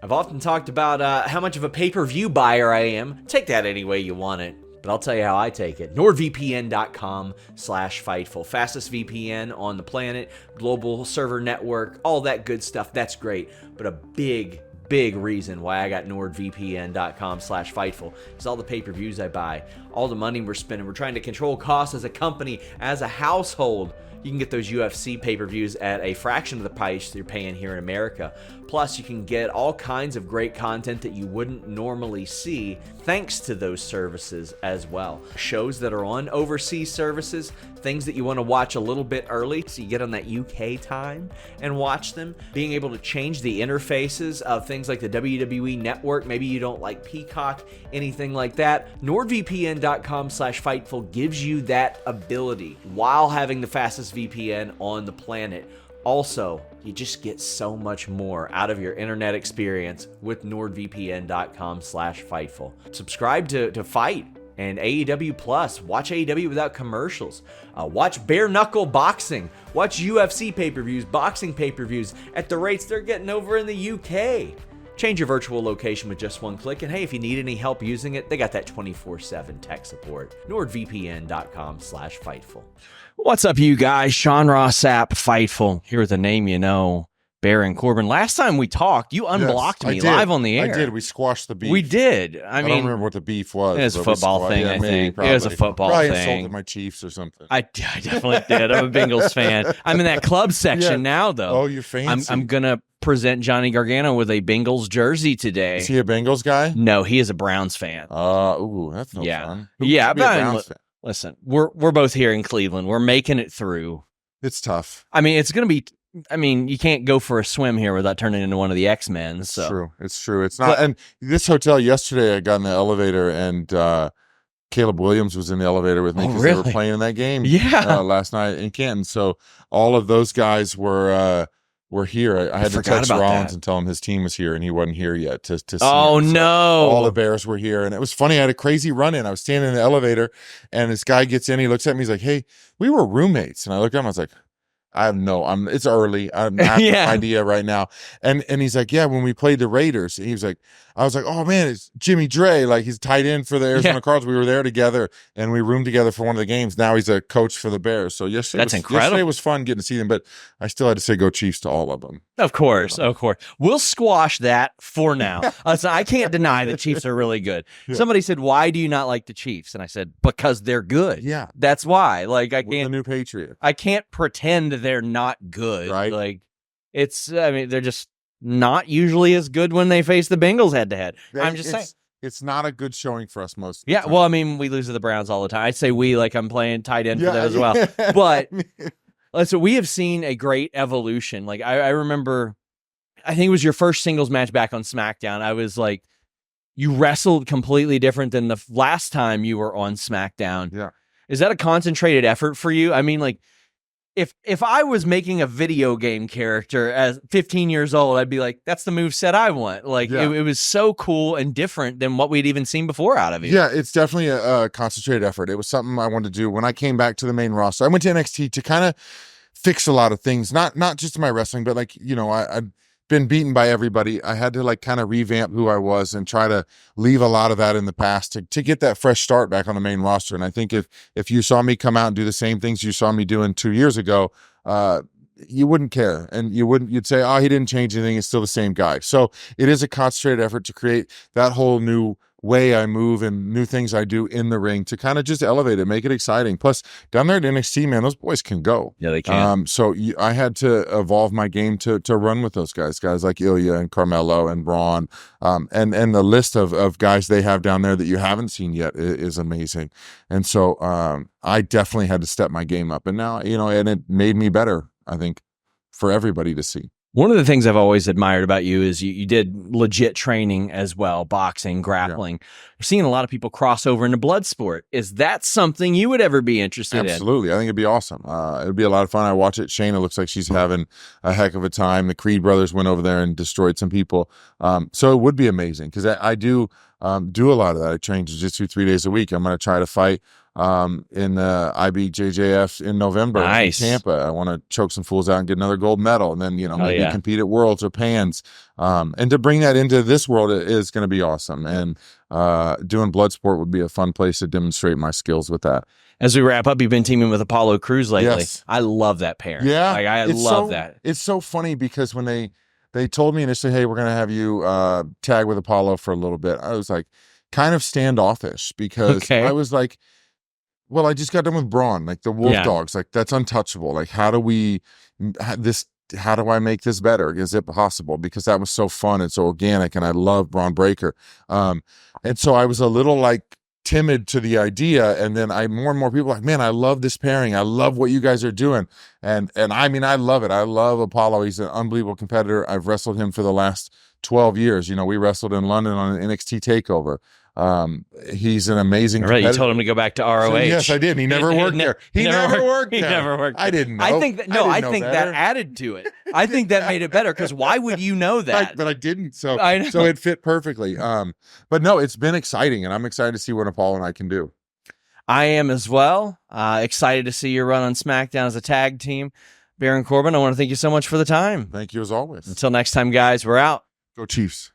I've often talked about how much of a pay-per-view buyer I am. Take that any way you want it, but I'll tell you how I take it. NordVPN.com/Fightful. Fastest VPN on the planet, global server network, all that good stuff. That's great. But a big reason why I got NordVPN.com/Fightful is all the pay-per-views I buy, all the money we're spending. We're trying to control costs as a company, as a household. You can get those UFC pay-per-views at a fraction of the price you're paying here in America. Plus, you can get all kinds of great content that you wouldn't normally see thanks to those services as well. Shows that are on overseas services, things that you want to watch a little bit early so you get on that UK time and watch them. Being able to change the interfaces of things like the WWE Network. Maybe you don't like Peacock, anything like that. NordVPN.com/Fightful gives you that ability while having the fastest VPN on the planet. Also, you just get so much more out of your internet experience with NordVPN.com/Fightful. Subscribe to Fight and AEW Plus. Watch AEW without commercials. Watch bare knuckle boxing. Watch UFC pay-per-views, boxing pay-per-views at the rates they're getting over in the UK. Change your virtual location with just one click. And hey, if you need any help using it, they got that 24/7 tech support. NordVPN.com/Fightful. What's up, you guys? Sean Ross Sapp, Fightful, here with a name you know, Baron Corbin. Last time we talked, you unblocked me live on the air. I did. We squashed the beef. We did. I don't remember what the beef was. It was a football thing, I think. It was a football probably thing. Insulted my Chiefs or something. I definitely did. I'm a Bengals fan. I'm in that club section now, though. Oh, you're fancy. I'm going to present Johnny Gargano with a Bengals jersey today. Is he a Bengals guy? No, he is a Browns fan. Ooh, that's no fun. Yeah, but listen, we're both here in Cleveland. We're making it through. It's tough. I mean, it's going to be. I mean, you can't go for a swim here without turning into one of the X-Men. So. It's true. It's true. It's not. And this hotel yesterday, I got in the elevator and Caleb Williams was in the elevator with me because they were playing in that game last night in Canton. So all of those guys were here. I had to text Rollins and tell him his team was here and he wasn't here yet to see him. So all the Bears were here. And it was funny. I had a crazy run-in. I was standing in the elevator and this guy gets in. He looks at me. He's like, hey, we were roommates. And I looked at him. I was like, it's early. I have no idea right now. And he's like, yeah, when we played the Raiders, he was like, I was like, oh man, it's Jimmy Dre. Like he's tight end for the Arizona Cardinals. We were there together and we roomed together for one of the games. Now he's a coach for the Bears. So yesterday was fun getting to see them, but I still had to say go Chiefs to all of them. Of course. We'll squash that for now. So I can't deny the Chiefs are really good. Yeah. Somebody said, why do you not like the Chiefs? And I said, because they're good. Yeah. That's why. Like we're the new Patriot. I can't pretend they're not good. Right. Like they're just not usually as good when they face the Bengals head to head. I'm just saying. It's not a good showing for us most of the time. Well, I mean, we lose to the Browns all the time. I'd say we, like I'm playing tight end for them as well. But so we have seen a great evolution. Like I remember, I think it was your first singles match back on SmackDown. I was like, you wrestled completely different than the last time you were on SmackDown. Yeah. Is that a concentrated effort for you? I mean, like, if I was making a video game character as 15 years old, I'd be like, that's the moveset I want. Like, it was so cool and different than what we'd even seen before out of you. Yeah, it's definitely a concentrated effort. It was something I wanted to do when I came back to the main roster. I went to NXT to kind of fix a lot of things, not just in my wrestling, but like, I'd been beaten by everybody. I had to like kind of revamp who I was and try to leave a lot of that in the past to get that fresh start back on the main roster. And I think if you saw me come out and do the same things you saw me doing 2 years ago, you wouldn't care and you'd say, oh, he didn't change anything. It's still the same guy. So it is a concentrated effort to create that whole new way I move and new things I do in the ring to kind of just elevate it, make it exciting. Plus, down there at NXT, man, those boys can go. Yeah, they can. So I had to evolve my game to run with those guys like Ilya and Carmelo and Braun, and the list of guys they have down there that you haven't seen yet is amazing. And so I definitely had to step my game up, and now and it made me better, I think, for everybody to see. One of the things I've always admired about you is you did legit training as well, boxing, grappling. Yeah. You're seeing a lot of people cross over into Bloodsport. Is that something you would ever be interested in? Absolutely. I think it'd be awesome. It'd be a lot of fun. I watch it. Shayna looks like she's having a heck of a time. The Creed brothers went over there and destroyed some people. So it would be amazing because I do a lot of that. I train jiu-jitsu 3 days a week. I'm going to try to fight in the IBJJF in November in Tampa. I want to choke some fools out and get another gold medal, and then maybe compete at Worlds or Pans. And to bring that into this world is going to be awesome. And doing Bloodsport would be a fun place to demonstrate my skills with that. As we wrap up, you've been teaming with Apollo Crews lately. Yes. I love that pair. Yeah, I love that. It's so funny because when they told me initially, hey, we're going to have you tag with Apollo for a little bit, I was like kind of standoffish because I was like, well, I just got done with Braun, like the Wolf Dogs, like that's untouchable. Like, how do I make this better? Is it possible? Because that was so fun and so organic, and I love Braun Breaker. And so I was a little like timid to the idea, and then more and more people were like, man, I love this pairing. I love what you guys are doing. And I mean, I love it. I love Apollo. He's an unbelievable competitor. I've wrestled him for the last 12 years. We wrestled in London on an NXT takeover. He's an amazing competitor. You told him to go back to ROH. So, yes, I did. He never worked there. He never worked there. He never worked there. I didn't know. I think that added to it. I think that made it better, because why would you know that? But I didn't. So it fit perfectly. But no, it's been exciting, and I'm excited to see what Apollo and I can do. I am as well. Excited to see your run on SmackDown as a tag team. Baron Corbin, I want to thank you so much for the time. Thank you as always. Until next time, guys, we're out. Go Chiefs.